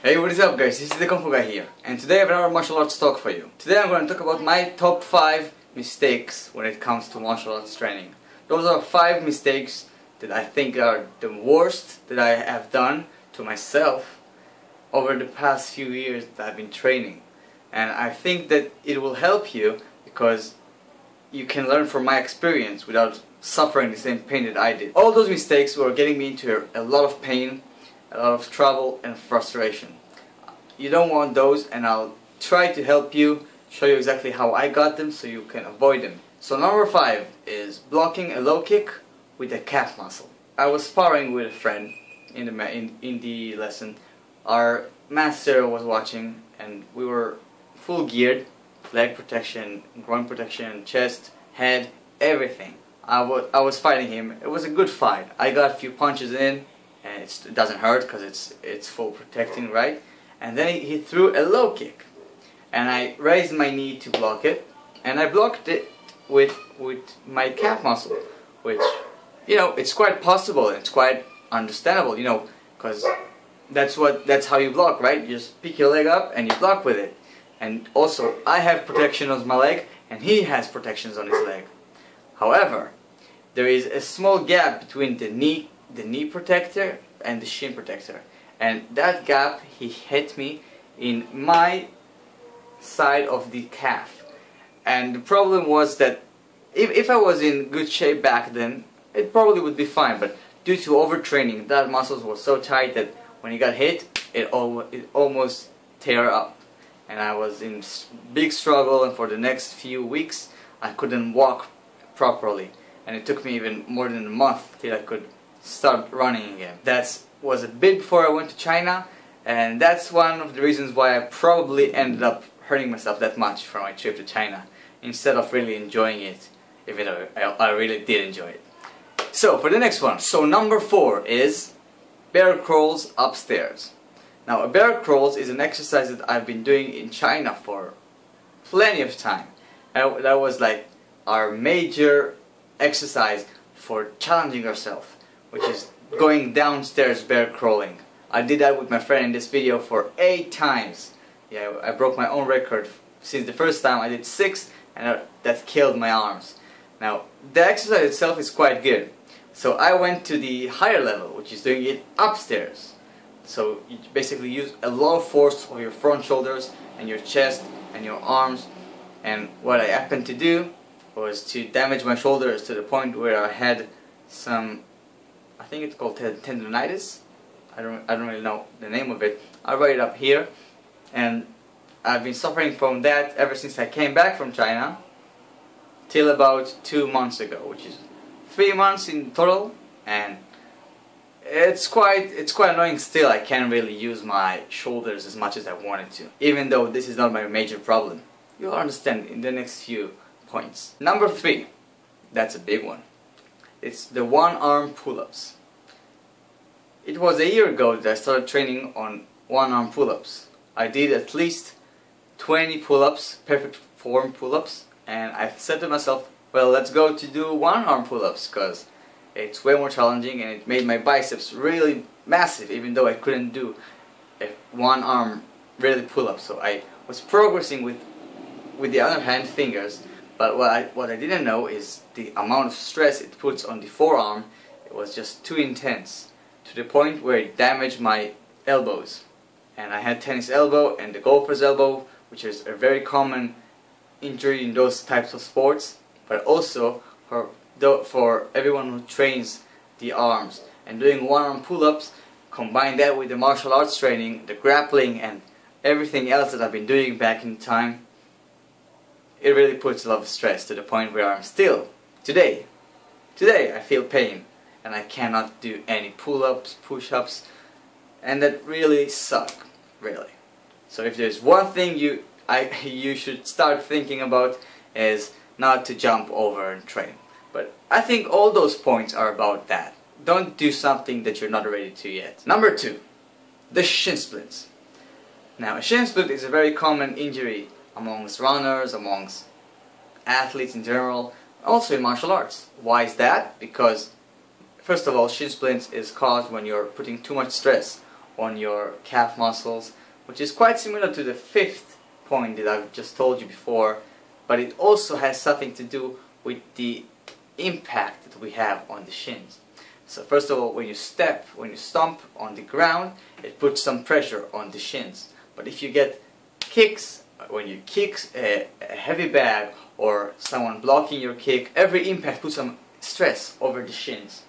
Hey, what is up guys, this is the Kung Fu Guy here, and today I have another martial arts talk for you. Today I'm going to talk about my top 5 mistakes when it comes to martial arts training. Those are 5 mistakes that I think are the worst that I have done to myself over the past few years that I've been training. And I think that it will help you because you can learn from my experience without suffering the same pain that I did. All those mistakes were getting me into a lot of pain, a lot of trouble and frustration. You don't want those, and I'll try to help you, show you exactly how I got them so you can avoid them. So number 5 is blocking a low kick with a calf muscle. I was sparring with a friend in the lesson. Our master was watching and we were full geared, leg protection, groin protection, chest, head, everything. I was fighting him. It was a good fight. I got a few punches in, and it doesn't hurt because it's full protecting, right? And then he threw a low kick, and I raised my knee to block it, and I blocked it with my calf muscle, which, you know, it's quite possible and it's quite understandable, you know, because that's how you block, right? You just pick your leg up and you block with it. And also, I have protection on my leg, and he has protections on his leg. However, there is a small gap between the knee protector and the shin protector, and that gap he hit me in my side of the calf. And the problem was that if I was in good shape back then, it probably would be fine, but due to overtraining, that muscles was so tight that when he got hit, it almost tear up, and I was in big struggle, and for the next few weeks I couldn't walk properly, and it took me even more than a month till I could start running again. That was a bit before I went to China, and that's one of the reasons why I probably ended up hurting myself that much for my trip to China, instead of really enjoying it, even though I really did enjoy it. So for the next one, so number 4 is bear crawls upstairs. Now, a bear crawls is an exercise that I've been doing in China for plenty of time. And that was like our major exercise for challenging ourselves, which is going downstairs bear crawling. I did that with my friend in this video for 8 times. Yeah, I broke my own record. Since the first time I did 6, and that killed my arms. Now, the exercise itself is quite good. So I went to the higher level, which is doing it upstairs. So you basically use a lot of force of your front shoulders and your chest and your arms. And what I happened to do was to damage my shoulders to the point where I had some, I think it's called tendonitis. I don't really know the name of it. I'll write it up here. And I've been suffering from that ever since I came back from China till about 2 months ago, which is 3 months in total, and it's quite annoying still. I can't really use my shoulders as much as I wanted to, even though this is not my major problem. You'll understand in the next few points. Number 3, that's a big one. It's the one-arm pull-ups. It was a year ago that I started training on one-arm pull-ups. I did at least 20 pull-ups, perfect form pull-ups, and I said to myself, well, let's go to do one-arm pull-ups because it's way more challenging, and it made my biceps really massive, even though I couldn't do a one-arm really pull-up. So I was progressing with the other hand fingers, but what I didn't know is the amount of stress it puts on the forearm. It was just too intense, to the point where it damaged my elbows. And I had tennis elbow and the golfer's elbow, which is a very common injury in those types of sports, but also for everyone who trains the arms. And doing one-arm pull-ups, combine that with the martial arts training, the grappling and everything else that I've been doing back in time, it really puts a lot of stress to the point where I'm still, today I feel pain and I cannot do any pull-ups, push-ups, and that really suck, really. So if there's one thing you should start thinking about, is not to jump over and train. But I think all those points are about that. Don't do something that you're not ready to yet. Number 2, the shin splints. Now, a shin splint is a very common injury amongst runners, amongst athletes in general, also in martial arts. Why is that? Because, first of all, shin splints is caused when you're putting too much stress on your calf muscles, which is quite similar to the fifth point that I've just told you before, but it also has something to do with the impact that we have on the shins. So first of all, when you stomp on the ground, it puts some pressure on the shins. But if you get kicks, when you kick a heavy bag or someone blocking your kick, every impact puts some stress over the shins.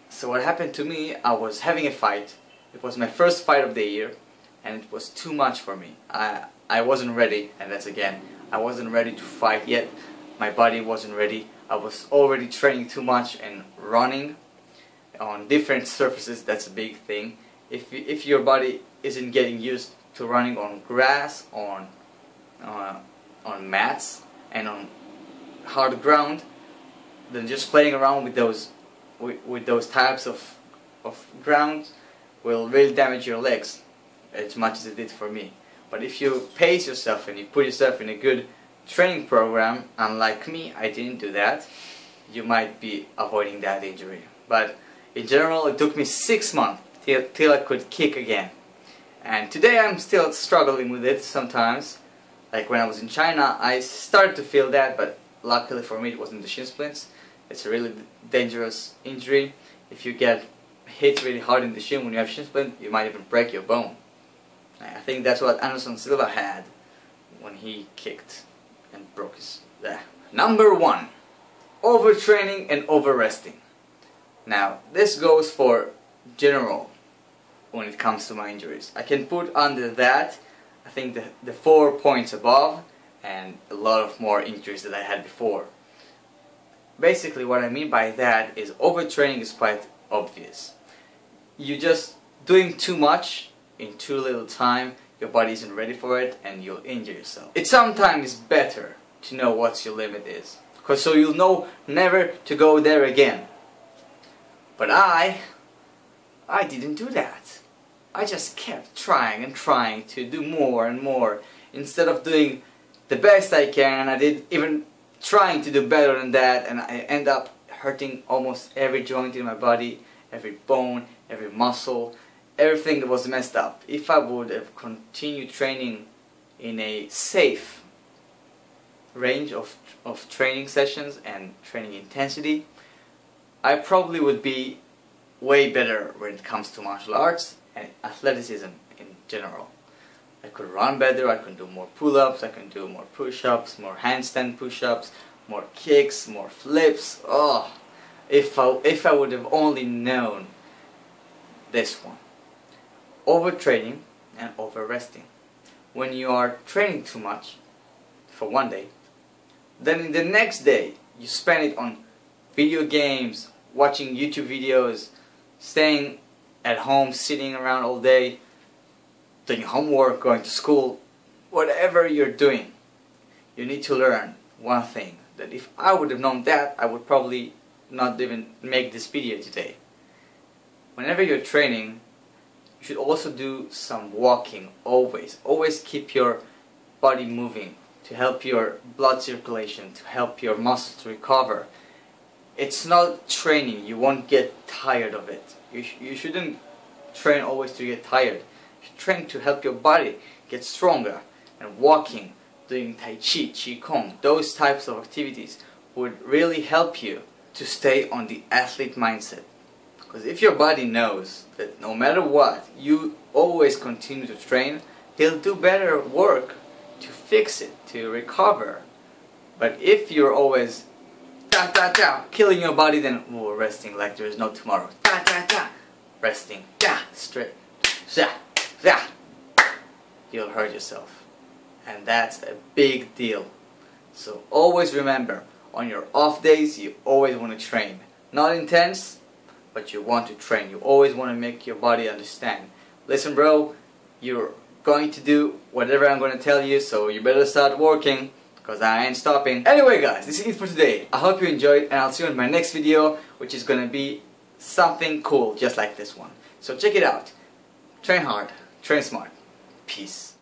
So what happened to me, I was having a fight. It was my first fight of the year, and it was too much for me. I wasn't ready, and that's again, I wasn't ready to fight yet. My body wasn't ready. I was already training too much and running on different surfaces. That's a big thing. If your body isn't getting used to running on grass, on mats, and on hard ground, then just playing around with those types of ground will really damage your legs as much as it did for me. But if you pace yourself and you put yourself in a good training program, unlike me, I didn't do that, you might be avoiding that injury. But in general, it took me 6 months till I could kick again. And today I'm still struggling with it sometimes. Like when I was in China, I started to feel that, but luckily for me it wasn't the shin splints. It's a really dangerous injury. If you get hit really hard in the shin when you have shin splint, you might even break your bone. I think that's what Anderson Silva had when he kicked and broke his... Number 1. Overtraining and overresting. Now, this goes for general when it comes to my injuries. I can put under that, I think, the 4 points above and a lot of more injuries that I had before. Basically, what I mean by that is overtraining is quite obvious. You're just doing too much in too little time, your body isn't ready for it, and you'll injure yourself. It's sometimes better to know what your limit is, because so you'll know never to go there again. But I didn't do that. I just kept trying and trying to do more and more. Instead of doing the best I can, I did even trying to do better than that, and I end up hurting almost every joint in my body, every bone, every muscle, everything that was messed up. If I would have continued training in a safe range of training sessions and training intensity, I probably would be way better when it comes to martial arts and athleticism in general. I could run better, I could do more pull-ups, I can do more push-ups, more handstand push-ups, more kicks, more flips. Oh, if I would have only known this one. Overtraining and overresting. When you are training too much for one day, then in the next day you spend it on video games, watching YouTube videos, staying at home, sitting around all day, doing homework, going to school, whatever you're doing, you need to learn one thing, that if I would have known that, I would probably not even make this video today. Whenever you're training, you should also do some walking, always. Always keep your body moving to help your blood circulation, to help your muscles recover. It's not training, you won't get tired of it. You shouldn't train always to get tired. You should train to help your body get stronger. And walking, doing Tai Chi, Qi Kong, those types of activities would really help you to stay on the athlete mindset. Because if your body knows that no matter what, you always continue to train, he'll do better work to fix it, to recover. But if you're always killing your body, then resting like there is no tomorrow. Resting, straight, you'll hurt yourself. And that's a big deal. So always remember, on your off days, you always want to train. Not intense, but you want to train. You always want to make your body understand. Listen bro, you're going to do whatever I'm going to tell you, so you better start working, because I ain't stopping. Anyway guys, this is it for today. I hope you enjoyed, and I'll see you in my next video, which is going to be something cool just like this one. So check it out. Train hard, train smart. Peace.